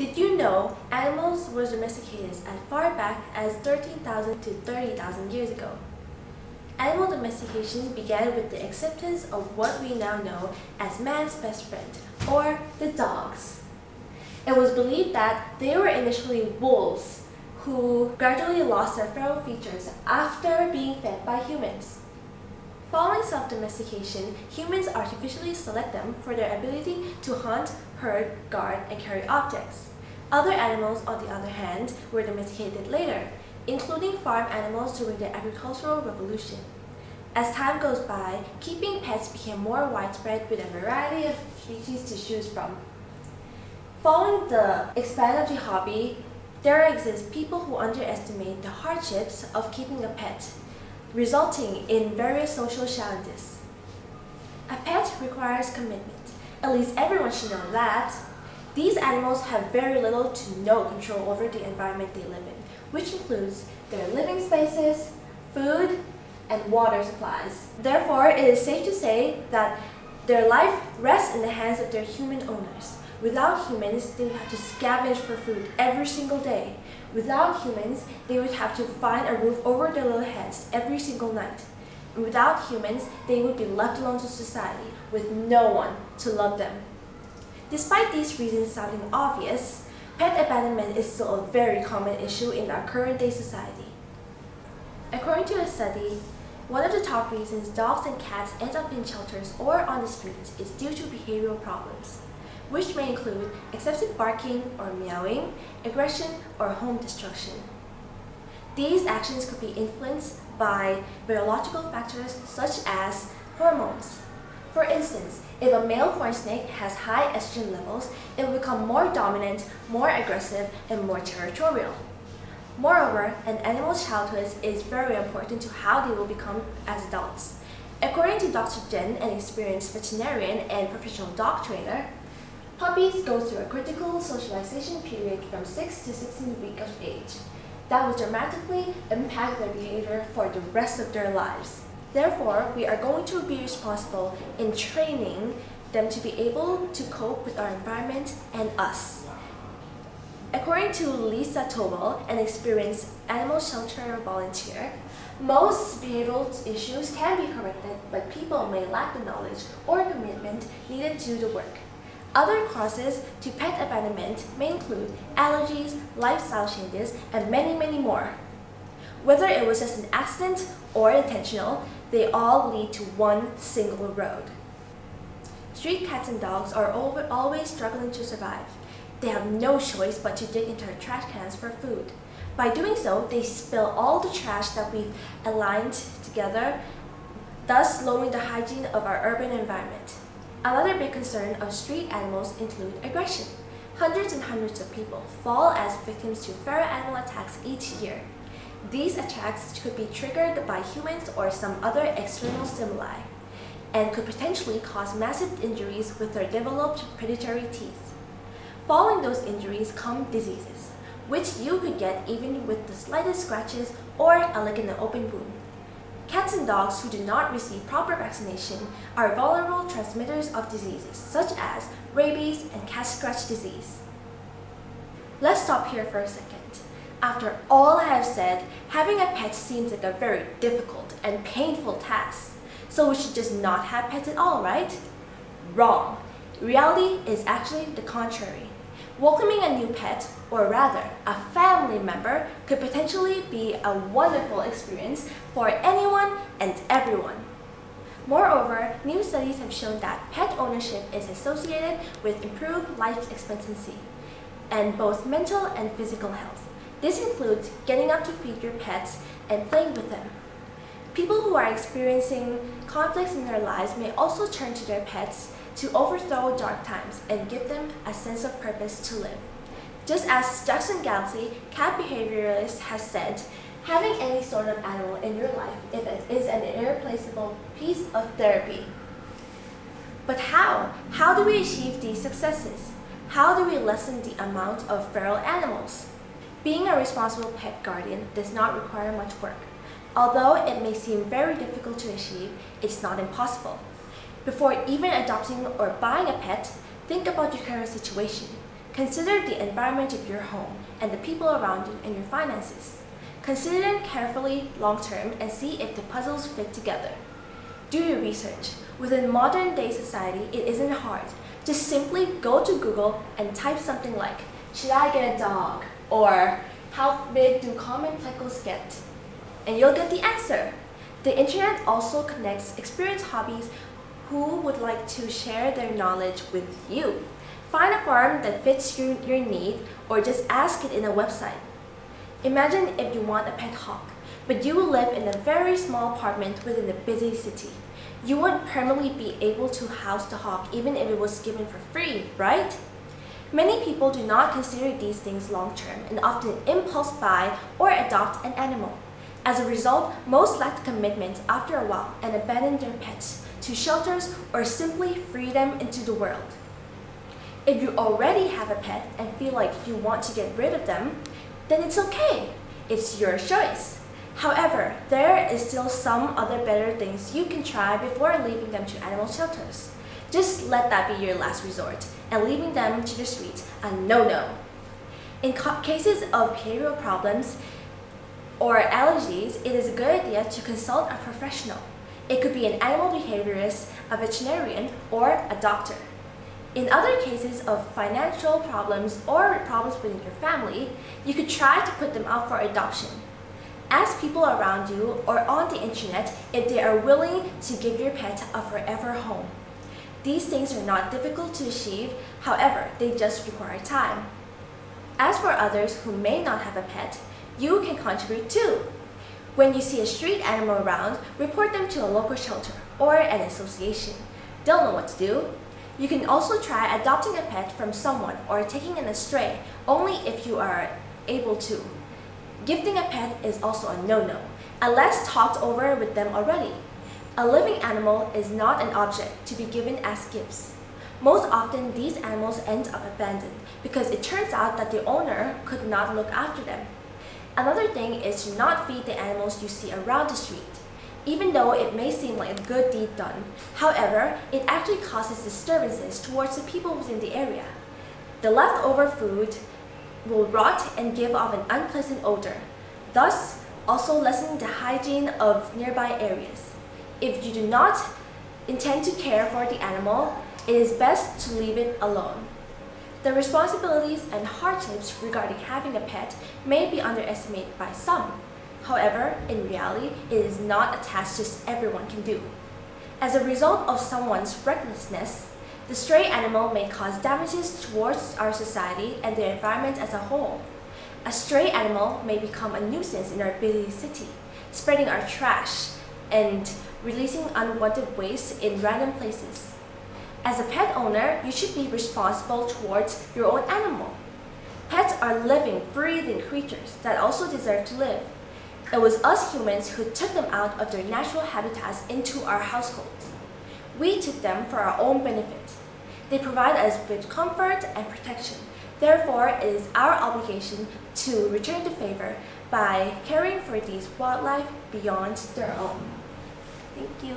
Did you know animals were domesticated as far back as 13,000 to 30,000 years ago? Animal domestication began with the acceptance of what we now know as man's best friend, or the dogs. It was believed that they were initially wolves, who gradually lost their feral features after being fed by humans. Following self-domestication, humans artificially select them for their ability to hunt, herd, guard, and carry objects. Other animals, on the other hand, were domesticated later, including farm animals during the agricultural revolution. As time goes by, keeping pets became more widespread with a variety of species to choose from. Following the expand of the hobby, there exist people who underestimate the hardships of keeping a pet, resulting in various social challenges. A pet requires commitment. At least everyone should know that. These animals have very little to no control over the environment they live in, which includes their living spaces, food, and water supplies. Therefore, it is safe to say that their life rests in the hands of their human owners. Without humans, they would have to scavenge for food every single day. Without humans, they would have to find a roof over their little heads every single night. And without humans, they would be left alone to society with no one to love them. Despite these reasons sounding obvious, pet abandonment is still a very common issue in our current-day society. According to a study, one of the top reasons dogs and cats end up in shelters or on the streets is due to behavioral problems, which may include excessive barking or meowing, aggression, or home destruction. These actions could be influenced by biological factors such as hormones. For instance, if a male corn snake has high estrogen levels, it will become more dominant, more aggressive, and more territorial. Moreover, an animal's childhood is very important to how they will become as adults. According to Dr. Jen, an experienced veterinarian and professional dog trainer, puppies go through a critical socialization period from 6 to 16 weeks of age that will dramatically impact their behavior for the rest of their lives. Therefore, we are going to be responsible in training them to be able to cope with our environment and us. According to Lisa Tobel, an experienced animal shelter volunteer, most behavioral issues can be corrected, but people may lack the knowledge or commitment needed to do the work. Other causes to pet abandonment may include allergies, lifestyle changes, and many more. Whether it was just an accident or intentional, they all lead to one single road. Street cats and dogs are always struggling to survive. They have no choice but to dig into trash cans for food. By doing so, they spill all the trash that we've aligned together, thus lowering the hygiene of our urban environment. Another big concern of street animals include aggression. Hundreds and hundreds of people fall as victims to feral animal attacks each year. These attacks could be triggered by humans or some other external stimuli, and could potentially cause massive injuries with their developed predatory teeth. Following those injuries come diseases, which you could get even with the slightest scratches or a lick in an open wound. Cats and dogs who do not receive proper vaccination are vulnerable transmitters of diseases such as rabies and cat scratch disease. Let's stop here for a second. After all I have said, having a pet seems like a very difficult and painful task, so we should just not have pets at all, right? Wrong. Reality is actually the contrary. Welcoming a new pet, or rather, a family member, could potentially be a wonderful experience for anyone and everyone. Moreover, new studies have shown that pet ownership is associated with improved life expectancy and both mental and physical health. This includes getting up to feed your pets and playing with them. People who are experiencing conflicts in their lives may also turn to their pets to overthrow dark times and give them a sense of purpose to live. Just as Jackson Galaxy, cat behavioralist, has said, having any sort of animal in your life is an irreplaceable piece of therapy. But how? How do we achieve these successes? How do we lessen the amount of feral animals? Being a responsible pet guardian does not require much work. Although it may seem very difficult to achieve, it's not impossible. Before even adopting or buying a pet, think about your current situation. Consider the environment of your home and the people around you and your finances. Consider them carefully long-term and see if the puzzles fit together. Do your research. Within modern-day society, it isn't hard. Just simply go to Google and type something like, "Should I get a dog?" or "How big do common pickles get?" And you'll get the answer. The internet also connects experienced hobbies who would like to share their knowledge with you. Find a farm that fits your need or just ask it in a website. Imagine if you want a pet hawk, but you live in a very small apartment within a busy city. You wouldn't permanently be able to house the hawk even if it was given for free, right? Many people do not consider these things long-term and often impulse buy or adopt an animal. As a result, most lack commitment after a while and abandon their pets to shelters or simply free them into the world. If you already have a pet and feel like you want to get rid of them, then it's okay. It's your choice. However, there is still some other better things you can try before leaving them to animal shelters. Just let that be your last resort, and leaving them to the streets a no-no. In cases of behavioral problems or allergies, it is a good idea to consult a professional. It could be an animal behaviorist, a veterinarian, or a doctor. In other cases of financial problems or problems within your family, you could try to put them out for adoption. Ask people around you or on the internet if they are willing to give your pet a forever home. These things are not difficult to achieve, however, they just require time. As for others who may not have a pet, you can contribute too. When you see a street animal around, report them to a local shelter or an association. They'll know what to do. You can also try adopting a pet from someone or taking in a stray, only if you are able to. Gifting a pet is also a no-no, unless talked over with them already. A living animal is not an object to be given as gifts. Most often, these animals end up abandoned because it turns out that the owner could not look after them. Another thing is to not feed the animals you see around the street. Even though it may seem like a good deed done, however, it actually causes disturbances towards the people within the area. The leftover food will rot and give off an unpleasant odor, thus also lessening the hygiene of nearby areas. If you do not intend to care for the animal, it is best to leave it alone. The responsibilities and hardships regarding having a pet may be underestimated by some. However, in reality, it is not a task just everyone can do. As a result of someone's recklessness, the stray animal may cause damages towards our society and the environment as a whole. A stray animal may become a nuisance in our busy city, spreading our trash and releasing unwanted waste in random places. As a pet owner, you should be responsible towards your own animal. Pets are living, breathing creatures that also deserve to live. It was us humans who took them out of their natural habitats into our households. We took them for our own benefit. They provide us with comfort and protection. Therefore, it is our obligation to return the favor by caring for these wildlife beyond their own. Thank you.